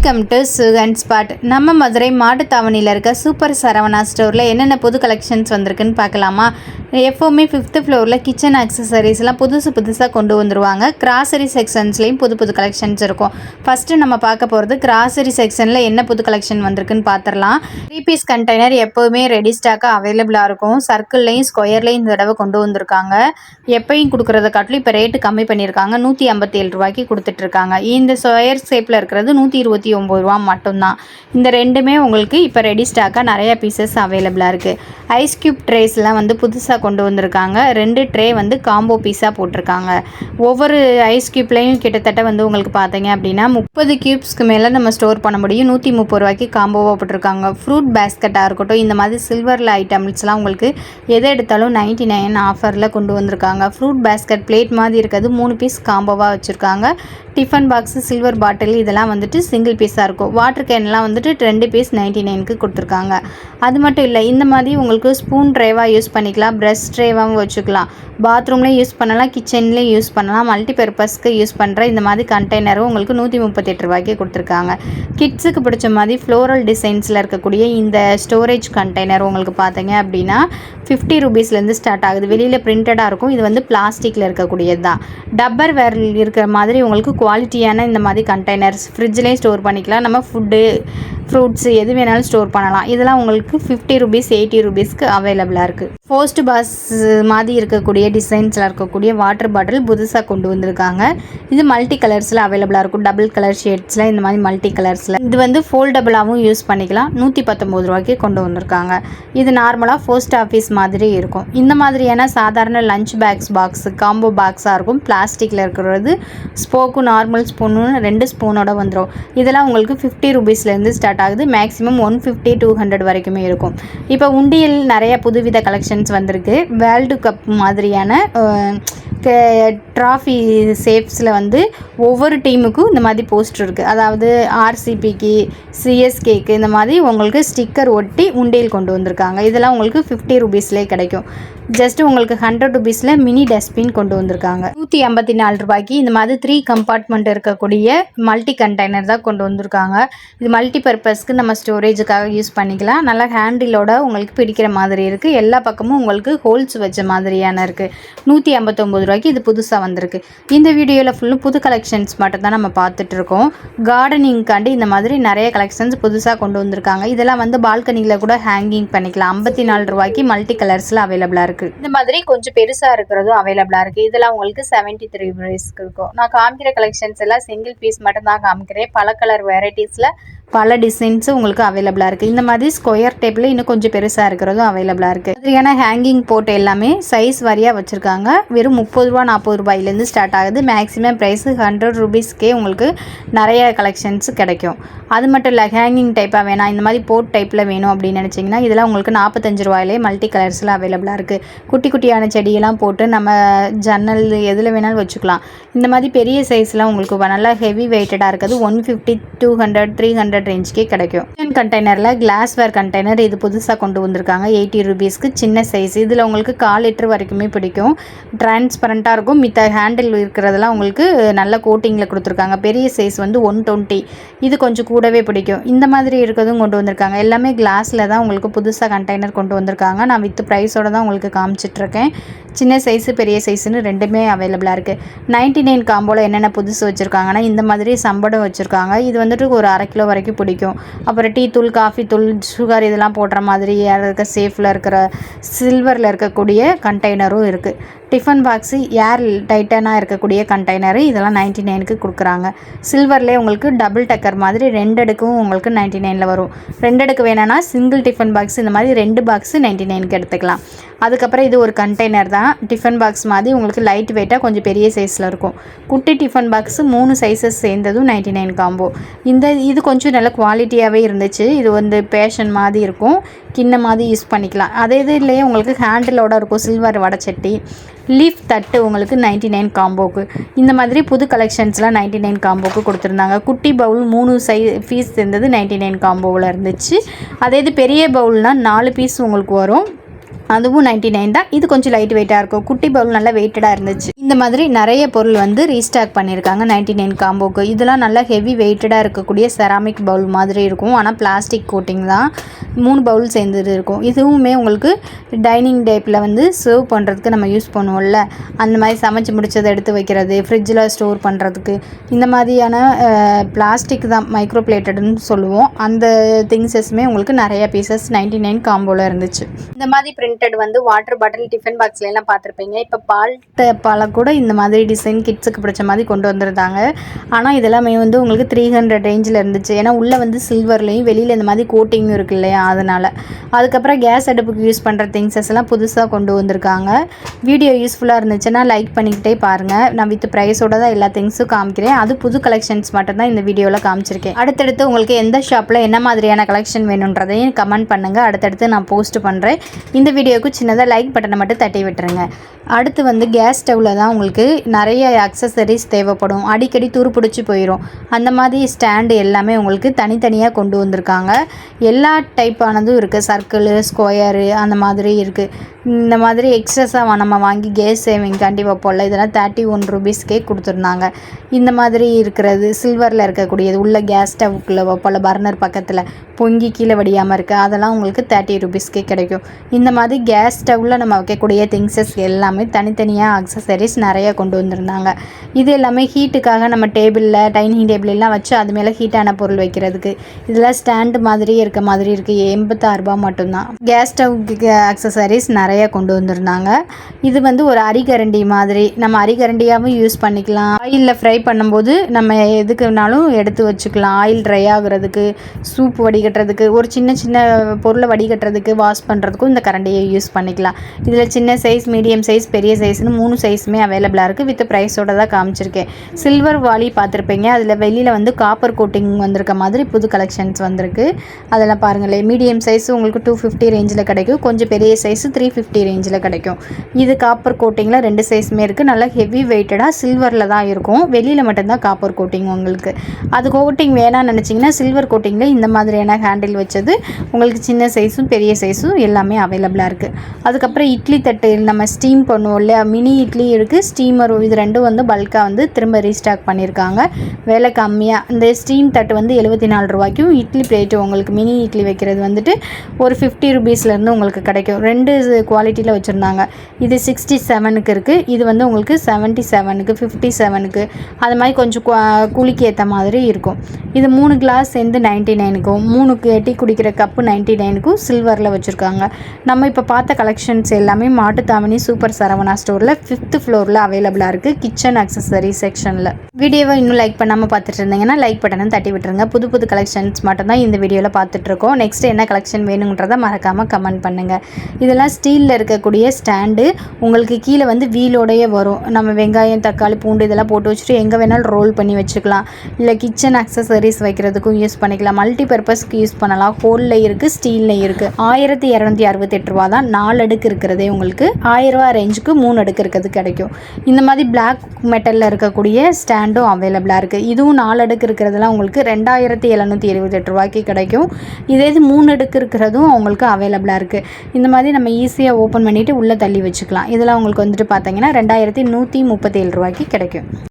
Welcome to Sugan spot. நம்ம மதுரை மாட்டுத்தாவணியில் இருக்க super Saravana ஸ்டோரில் என்னென்ன புது கலெக்ஷன்ஸ் வந்திருக்குன்னு பார்க்கலாமா? எப்போவுமே 5th ஃப்ளோரில் கிச்சன் அக்சசரிஸ்லாம் புதுசாக கொண்டு வந்துருவாங்க. கிராசரி செக்ஷன்ஸ்லேயும் புது கலெக்ஷன்ஸ் இருக்கும். ஃபஸ்ட்டு நம்ம பார்க்க போகிறது கிராசரி செக்ஷனில் என்ன புது கலெக்ஷன் வந்திருக்குன்னு பார்த்துடலாம். 3 பீஸ் கண்டெய்னர் எப்போவுமே ரெடி ஸ்டாக்காக அவைலபிளாக இருக்கும். சர்க்கிள்லையும் ஸ்கொயர்லையும் இந்த தடவை கொண்டு வந்திருக்காங்க. எப்பயும் கொடுக்குறத காட்டிலும் இப்போ ரேட்டு கம்மி பண்ணியிருக்காங்க. 157 ரூபாய்க்கு கொடுத்துட்ருக்காங்க. இந்த ஸ்கொயர் ஷேப்பில் இருக்கிறது 129 ரூபா மட்டும்தான். இந்த ரெண்டுமே உங்களுக்கு இப்போ ரெடி ஸ்டாக்காக நிறைய பீசஸ் அவைலபிளாக இருக்குது. ஐஸ் க்யூப் ட்ரேஸ்லாம் வந்து புதுசாக கொண்டு வந்திருக்காங்க. 2 ட்ரே வந்து காம்போ பீஸாக போட்டிருக்காங்க. ஒவ்வொரு ஐஸ் க்யூப்லேயும் கிட்டத்தட்ட வந்து உங்களுக்கு பார்த்தீங்க அப்படின்னா 30 க்யூப்ஸ்க்கு மேலே நம்ம ஸ்டோர் பண்ண முடியும். 130 ரூபாய்க்கு காம்போவாக போட்டிருக்காங்க. ஃப்ரூட் பேஸ்கெட்டாக இருக்கட்டும், இந்த மாதிரி சில்வரில் ஐட்டம்ஸ்லாம் உங்களுக்கு எதை எடுத்தாலும் 99 ஆஃபரில் கொண்டு வந்திருக்காங்க. ஃப்ரூட் பேஸ்கெட் பிளேட் மாதிரி இருக்கிறது 3 பீஸ் காம்போவாக வச்சுருக்காங்க. டிஃபன் பாக்ஸு, சில்வர் பாட்டில் இதெல்லாம் வந்துட்டு சிங்கிள் பீஸாக இருக்கும். வாட்டர் கேன்லாம் வந்துட்டு 2 பீஸ் 99க்கு கொடுத்துருக்காங்க. அது மட்டும் இல்லை, இந்த மாதிரி உங்களுக்கு ஸ்பூன் ட்ரேவாக யூஸ் பண்ணிக்கலாம், ப்ரஷ் ட்ரேவாகவும் வச்சுக்கலாம், பாத்ரூம்லேயும் யூஸ் பண்ணலாம், கிச்சன்லேயும் யூஸ் பண்ணலாம். மல்டி பர்பஸ்க்கு யூஸ் பண்ணுற இந்த மாதிரி கண்டெய்னரும் உங்களுக்கு 138 ரூபாய்க்கு கொடுத்துருக்காங்க. கிட்ஸுக்கு பிடிச்ச மாதிரி ஃப்ளோரல் டிசைன்ஸில் இருக்கக்கூடிய இந்த ஸ்டோரேஜ் கண்டெய்னர் உங்களுக்கு பார்த்தீங்க அப்படின்னா 50 ரூபீஸ்லேருந்து ஸ்டார்ட் ஆகுது. வெளியில் பிரிண்டடாக இருக்கும். இது வந்து பிளாஸ்டிக்கில் இருக்கக்கூடியது தான். டப்பர் வேர் இருக்கிற மாதிரி உங்களுக்கு குவாலிட்டியான இந்த மாதிரி கண்டெய்னர்ஸ் ஃப்ரிட்ஜ்லேயும் ஸ்டோர் பண்ணிக்கலாம். நம்ம ஃபுட்டு, ஃப்ரூட்ஸு எது வேணாலும் ஸ்டோர் பண்ணலாம். இதெல்லாம் உங்களுக்கு 50 ரூபீஸ் 80 ரூபீஸ்க்கு அவைலபிளாக இருக்குது. போஸ்ட் பாஸ் மாதிரி இருக்கக்கூடிய டிசைன்ஸில் இருக்கக்கூடிய வாட்டர் பாட்டில் புதுசாக கொண்டு வந்திருக்காங்க. இது மல்டி கலர்ஸில் அவைலபிளாக இருக்கும். டபுள் கலர் ஷேட்ஸில் இந்த மாதிரி மல்டி கலர்ஸில் இது வந்து ஃபோல்டபுளாகவும் யூஸ் பண்ணிக்கலாம். 119 ரூபாய்க்கு கொண்டு வந்திருக்காங்க. இது நார்மலாக போஸ்ட் ஆஃபீஸ் மாதிரி இருக்கும். இந்த மாதிரியான சாதாரண லஞ்ச் பாக்ஸ் காம்போ பாக்ஸாக இருக்கும். பிளாஸ்டிக்கில் இருக்கிறது ஸ்போக்கு, நார்மல் ஸ்பூனு 2 ஸ்பூனோட வந்துடும். இதெல்லாம் உங்களுக்கு 50 ரூபீஸ்லேருந்து ஸ்டார்ட் ஆகுது. மேக்ஸிமம் 150 200 வரைக்குமே இருக்கும். இப்போ உண்டியல் நிறைய புதுவித கலெக்ஷன்ஸ் வந்திருக்கு. வேர்ல்டு கப் மாதிரியான ட்ராஃபி ஷேப்ஸில் வந்து ஒவ்வொரு டீமுக்கும் இந்த மாதிரி போஸ்டர் இருக்குது. அதாவது ஆர்சிபிக்கு, சிஎஸ்கேக்கு இந்த மாதிரி உங்களுக்கு ஸ்டிக்கர் ஒட்டி உண்டியல் கொண்டு வந்திருக்காங்க. இதெல்லாம் உங்களுக்கு 50 ரூபீஸ்லேயே கிடைக்கும். ஜஸ்ட் உங்களுக்கு 100 ரூபீஸில் மினி டஸ்ட்பின் கொண்டு வந்திருக்காங்க. 154 ரூபாய்க்கு இந்த மாதிரி 3 கம்பார்ட்மெண்ட் இருக்கக்கூடிய மல்டி கண்டெய்னர் தான் கொண்டு வந்திருக்காங்க. இது மல்டி பர்பஸ்க்கு நம்ம ஸ்டோரேஜுக்காக யூஸ் பண்ணிக்கலாம். நல்லா ஹேண்டிலோட உங்களுக்கு பிடிக்கிற மாதிரி இருக்குது. எல்லா பக்கமும் உங்களுக்கு ஹோல்ஸ் வச்ச மாதிரியான இருக்குது. 159 ரூபாய்க்கு இது புதுசாக வந்திருக்கு. இந்த வீடியோவில் ஃபுல்லும் புது கலெக்ஷன்ஸ் மட்டும் தான் நம்ம பார்த்துட்ருக்கோம். கார்டனிங்காண்டி இந்த மாதிரி நிறைய கலெக்ஷன்ஸ் புதுசாக கொண்டு வந்திருக்காங்க. இதெல்லாம் வந்து பால்கனியில் கூட ஹேங்கிங் பண்ணிக்கலாம். 54 ரூபாய்க்கு மல்டி கலர்ஸில் அவைலபிளாக இருக்குது. இந்த மாதிரி கொஞ்சம் பெருசாக இருக்கிறதும் அவைலபிளாக இருக்குது. இதெல்லாம் உங்களுக்கு 73 ரூபீஸ்க்கு இருக்கும். நான் காமிக்கிற கலெக்ஷன்ஸ் எல்லாம் சிங்கிள் பீஸ் மட்டும் தான் காமிக்கிறேன். பல கலர் வெரைட்டிஸில் பல டிசைன்ஸும் உங்களுக்கு அவைலபிளாக இருக்குது. இந்த மாதிரி ஸ்கொயர் டேப்பில் இன்னும் கொஞ்சம் பெருசாக இருக்கிறதும் அவைலபிளாக இருக்குது. மாதிரியான ஹேங்கிங் போட்டு எல்லாமே சைஸ் வாரியாக வச்சுருக்காங்க. வெறும் 30 ரூபா 40 ரூபாயிலேருந்து ஸ்டார்ட் ஆகுது. மேக்ஸிமம் ப்ரைஸ் 100 ரூபீஸ்க்கே உங்களுக்கு நிறைய கலெக்ஷன்ஸ் கிடைக்கும். அது மட்டும் இல்லை, ஹேங்கிங் டைப்பாக வேணாம், இந்த மாதிரி போட் டைப்பில் வேணும் அப்படின்னு நினச்சிங்கன்னா இதெல்லாம் உங்களுக்கு 45 ரூபாயிலே மல்டி கலர்ஸில் அவைலபிளாக இருக்குது. குட்டியான செடியெல்லாம் போட்டு நம்ம ஜன்னல் எதில் வேணாலும் வச்சுக்கலாம். இந்த மாதிரி பெரிய சைஸ்லாம் உங்களுக்கு நல்லா ஹெவி வெயிட்டடாக இருக்குது. 150 200 300 ரேஞ்சுக்கே கிடைக்கும். கிச்சன் கண்டெய்னரில் கிளாஸ்வேர் கண்டெய்னர் இது புதுசாக கொண்டு வந்திருக்காங்க. 80 ரூபீஸ்க்கு சின்ன சைஸ். இதில் உங்களுக்கு 1/4 லிட்டர் வரைக்குமே பிடிக்கும். டிரான்ஸ்பரண்ட்டாக இருக்கும். மித்த ஹேண்டில் இருக்கிறதெல்லாம் உங்களுக்கு நல்ல கோட்டிங்கில் கொடுத்துருக்காங்க. பெரிய சைஸ் வந்து 120. இது கொஞ்சம் கூடவே பிடிக்கும். இந்த மாதிரி இருக்கிறதும் கொண்டு வந்திருக்காங்க. எல்லாமே கிளாஸில் தான் உங்களுக்கு புதுசாக கண்டெய்னர் கொண்டு வந்திருக்காங்க. நான் வித் ப்ரைஸோட தான் உங்களுக்கு காமிச்சிட்ருக்கேன். சின்ன சைஸு பெரிய சைஸுன்னு ரெண்டுமே அவைலபிளாக இருக்குது. 99 காம்போவில் என்னென்ன புதுசு வச்சுருக்காங்கன்னா இந்த மாதிரி சம்படம் வச்சுருக்காங்க. இது வந்துட்டு ஒரு 1/2 கிலோ வரைக்கும் பிடிக்கும். அப்புறம் டீ தூள், காஃபி தூள், சுகர் இதெல்லாம் போடுற மாதிரி இருக்க சேஃபில் இருக்கிற சில்வரில் இருக்கக்கூடிய கண்டெய்னரும் இருக்குது. டிஃபன் பாக்ஸு ஏர் டைட்டனாக இருக்கக்கூடிய கண்டெய்னரு இதெல்லாம் 99க்கு கொடுக்குறாங்க. சில்வர்லேயே உங்களுக்கு டபுள் டக்கர் மாதிரி 2 அடுக்கும் உங்களுக்கு 99ல் வரும். 2 அடுக்கு வேணும்னா சிங்கிள் டிஃபன் பாக்ஸ் இந்த மாதிரி 2 பாக்ஸு 99க்கு எடுத்துக்கலாம். அதுக்கப்புறம் இது ஒரு கண்டெய்னர் தான். டிஃபன் பாக்ஸ் மாதிரி உங்களுக்கு லைட் வெயிட்டாக கொஞ்சம் பெரிய சைஸில் இருக்கும். குட்டி டிஃபன் பாக்ஸு 3 சைஸஸ் சேர்ந்ததும் 99 காம்போ. இது கொஞ்சம் நல்ல குவாலிட்டியாகவே இருந்துச்சு. இது வந்து பேஷன் மாதிரி இருக்கும். கிண்ண மாதிரி யூஸ் பண்ணிக்கலாம். அதே இதுலேயே உங்களுக்கு ஹேண்டிலோட இருக்கும். சில்வர் வடைச்சட்டி, லீஃப் தட்டு உங்களுக்கு 99 காம்போக்கு. இந்த மாதிரி புது கலெக்ஷன்ஸ்லாம் 99 காம்போக்கு கொடுத்துருந்தாங்க. குட்டி பவுல் 3 பீஸ் சேர்ந்தது 99 காம்போவில் இருந்துச்சு. அதே இது பெரிய பவுல்னால் 4 பீஸ் உங்களுக்கு வரும். அதுவும் 99 தான். இது கொஞ்சம் லைட் வெயிட்டாக இருக்கும். குட்டி பவுல் நல்லா வெயிட்டடாக இருந்துச்சு. இந்த இந்த மாதிரி நிறைய பொருள் வந்து ரீஸ்டாக் பண்ணியிருக்காங்க 99 காம்போக்கு. இதெல்லாம் நல்லா ஹெவி வெயிட்டடாக இருக்கக்கூடிய செராமிக் பவுல் மாதிரி இருக்கும். ஆனால் பிளாஸ்டிக் கோட்டிங் தான். 3 பவுல் சேர்ந்துட்டு இருக்கும். இதுவுமே உங்களுக்கு டைனிங் டேப்பில் வந்து சர்வ் பண்ணுறதுக்கு நம்ம யூஸ் பண்ணுவோம்ல, அந்த மாதிரி சமைச்சு முடிச்சதை எடுத்து வைக்கிறது, ஃப்ரிட்ஜில் ஸ்டோர் பண்ணுறதுக்கு, இந்த மாதிரியான பிளாஸ்டிக் தான் மைக்ரோ பிளேட்டட்னு சொல்லுவோம். அந்த திங்ஸஸுமே உங்களுக்கு நிறைய பீசஸ் 99 காம்போவில் இருந்துச்சு. இந்த மாதிரி பிரிண்டட் வந்து வாட்டர் பாட்டில், டிஃபன் பாக்ஸ்லாம் பார்த்துருப்பீங்க. இப்போ பால் கூட இந்த மாதிரி டிசைன் கிட்ஸுக்கு பிடிச்ச மாதிரி கொண்டு வந்திருந்தாங்க. ஆனால் இதெல்லாமே வந்து உங்களுக்கு 300 ரேஞ்சில் இருந்துச்சு. ஏன்னா உள்ளே வந்து சில்வர்லேயும் வெளியில் இந்த மாதிரி கோட்டிங்கும் இருக்கு இல்லையா, அதனால். அதுக்கப்புறம் கேஸ் அடுப்புக்கு யூஸ் பண்ணுற திங்ஸஸ் எல்லாம் புதுசாக கொண்டு வந்திருக்காங்க. வீடியோ யூஸ்ஃபுல்லாக இருந்துச்சுன்னா லைக் பண்ணிக்கிட்டே பாருங்கள். நான் வித் ப்ரைஸோட தான் எல்லா திங்ஸும் காமிக்கிறேன். அது புது கலெக்ஷன்ஸ் மட்டும்தான் இந்த வீடியோவில் காமிச்சிருக்கேன். அடுத்தடுத்து உங்களுக்கு எந்த ஷாப்பில் என்ன மாதிரியான கலெக்ஷன் வேணுன்றதையும் கமெண்ட் பண்ணுங்கள். அடுத்தடுத்து நான் போஸ்ட் பண்ணுறேன். இந்த வீடியோவுக்கு சின்னதாக லைக் பட்டனை மட்டும் தட்டி விட்டுருங்க. அடுத்து வந்து கேஸ் ஸ்டவ்வில் தான் உங்களுக்கு நிறைய அக்சசரிஸ் தேவைப்படும். அடிக்கடி துருப்பிடிச்சு போயிடும். அந்த மாதிரி ஸ்டாண்டு எல்லாமே உங்களுக்கு தனித்தனியாக கொண்டு வந்திருக்காங்க. எல்லா டைப்பானதும் இருக்குது. சர்க்கிள், ஸ்கொயரு அந்த மாதிரி இருக்குது. இந்த மாதிரி எக்ஸ்ட்ராஸாக நம்ம வாங்கி கேஸ் சேவிங்காண்டி வைப்போம்ல, இதெல்லாம் 31 ரூபீஸ்க்கே கொடுத்துருந்தாங்க. இந்த மாதிரி இருக்கிறது சில்வரில் இருக்கக்கூடியது உள்ள கேஸ் ஸ்டவ்க்குள்ளே வைப்போம்ல, பர்னர் பக்கத்தில் பொங்கி கீழே வடியாமல் இருக்குது, அதெல்லாம் உங்களுக்கு 30 ரூபீஸ்க்கே கிடைக்கும். இந்த மாதிரி கேஸ் ஸ்டவ்வில் நம்ம வைக்கக்கூடிய திங்ஸஸ் எல்லாமே தனித்தனியாக அக்சசரிஸ் நிறைய கொண்டு வந்திருந்தாங்க. இது எல்லாமே ஹீட்டுக்காக நம்ம டேபிளில், டைனிங் டேபிளெலாம் வச்சு அது மேலே ஹீட்டான பொருள் வைக்கிறதுக்கு. இதெல்லாம் ஸ்டாண்டு மாதிரியே இருக்க மாதிரி இருக்குது. 86 ரூபா மட்டும்தான். கேஸ் ஸ்டவ்க்கு அக்சசரிஸ் நிறைய கொண்டு வந்திருந்தாங்க. இது வந்து ஒரு அரிகரண்டி மாதிரி, நம்ம அரிகரண்டியாகவும் யூஸ் பண்ணிக்கலாம். ஆயிலில் ஃப்ரை பண்ணும்போது நம்ம எதுக்குனாலும் எடுத்து வச்சுக்கலாம். ஆயில் ட்ரை ஆகுறதுக்கு, சூப் வடிகட்டுறதுக்கு, ஒரு சின்ன சின்ன பொருளை வடிகட்டுறதுக்கு, வாஷ் பண்ணுறதுக்கும் இந்த கரண்டியை யூஸ் பண்ணிக்கலாம். இதில் சின்ன சைஸ், மீடியம் சைஸ், பெரிய சைஸ்னு 3 சைஸுமே அவைலபிளாக இருக்குது. வித் ப்ரைஸோட தான் காமிச்சிருக்கேன். சில்வர் வாளி பார்த்துருப்பீங்க. அதில் வெளியில் வந்து காப்பர் கோட்டிங் வந்திருக்க மாதிரி புது கலெக்ஷன்ஸ் வந்திருக்கு. அதெல்லாம் பாருங்களேன். மீடியம் சைஸ் உங்களுக்கு 250 ரேஞ்சில் கிடைக்கும். கொஞ்சம் பெரிய சைஸ் 350 ரேஞ்சில் கிடைக்கும். இது காப்பர் கோட்டிங்கில் 2 சைஸுமே இருக்குது. நல்லா ஹெவி வெயிட்டடாக சில்வரில் தான் இருக்கும். வெளியில் மட்டும்தான் காப்பர் கோட்டிங் உங்களுக்கு. அது கோட்டிங் வேணாம்னு நினச்சிங்கன்னா சில்வர் கோட்டிங்கில் இந்த மாதிரியான ஹேண்டில் வச்சது உங்களுக்கு சின்ன சைஸும் பெரிய சைஸும் எல்லாமே அவைலபிளாக இருக்குது. அதுக்கப்புறம் இட்லி தட்டு நம்ம ஸ்டீம் பண்ணுவோம் இல்லையா, மினி இட்லி இருக்குது, ஸ்டீமர், இது ரெண்டும் வந்து பல்காக வந்து திரும்ப ரீஸ்டாக் பண்ணியிருக்காங்க. விலை கம்மியாக. இந்த ஸ்டீம் தட்டு வந்து 74 ரூபாய்க்கும், இட்லி பிளேட்டு உங்களுக்கு மினி இட்லி வைக்கிறது வந்துட்டு ஒரு 50 ரூபீஸ்லேருந்து உங்களுக்கு கிடைக்கும். 2 குவாலிட்டியில் வச்சுருந்தாங்க. இது 67க்கு இருக்குது. இது வந்து உங்களுக்கு 77க்கு, 57க்கு, அது மாதிரி கொஞ்சம் குளிக்கு ஏற்ற மாதிரி இருக்கும். இது 3 கிளாஸ் சேர்ந்து 99க்கும், 3 டீ குடிக்கிற கப்பு 99க்கும் சில்வரில் வச்சுருக்காங்க. நம்ம இப்போ பார்த்த கலெக்ஷன்ஸ் எல்லாமே மாட்டுத்தாவணி சூப்பர் சரவணா ஸ்டோரில் 5th ஃப்ளோரில் அவைலபிளாக இருக்குது. கிச்சன் அக்சசரி செக்ஷனில். வீடியோவை இன்னும் லைக் பண்ணாமல் பார்த்துட்டு இருந்தீங்கன்னா லைக் பட்டனை தட்டி விட்டுருங்க. புது புது கலெக்ஷன்ஸ் மட்டும்தான் இந்த வீடியோவில் பார்த்துட்ருக்கோம். நெக்ஸ்ட் என்ன கலெக்ஷன் வேணுங்கிறத மறக்காமல் கமெண்ட் பண்ணுங்கள். இதெல்லாம் ஸ்டீலில் இருக்கக்கூடிய ஸ்டாண்டு. உங்களுக்கு கீழே வந்து வீலோடையே வரும். நம்ம வெங்காயம், தக்காளி, பூண்டு இதெல்லாம் போட்டு வச்சுட்டு எங்கே வேணாலும் ரோல் பண்ணி வச்சுக்கலாம். இல்லை கிச்சன் அக்சசரிஸ் வைக்கிறதுக்கும் யூஸ் பண்ணிக்கலாம். மல்டி பர்பஸ்க்கு யூஸ் பண்ணலாம். ஹோலில் இருக்குது, ஸ்டீலில் இருக்குது. 1268 ரூபா தான். 4 அடுக்கு இருக்கிறதே உங்களுக்கு 1000 ரூபா ரேஞ்சுக்கு 3 அடுக்கு இருக்கிறது கிடைக்கும். இந்த மாதிரி பிளாக் மெட்டலில் இருக்கக்கூடிய ஸ்டாண்டும் அவைலபிளாக இருக்குது. இதுவும் 4 அடுக்கு இருக்கிறதுலாம் உங்களுக்கு 2778 ரூபாய்க்கு கிடைக்கும். இதே இது 3 அடுக்கு இருக்கிறதும் உங்களுக்கு அவைலபிளாக இருக்குது. இந்த மாதிரி நம்ம ஈஸியாக ஓப்பன் பண்ணிவிட்டு உள்ளே தள்ளி வச்சுக்கலாம். இதெல்லாம் உங்களுக்கு வந்துட்டு பார்த்தீங்கன்னா 2137 ரூபாய்க்கு கிடைக்கும்.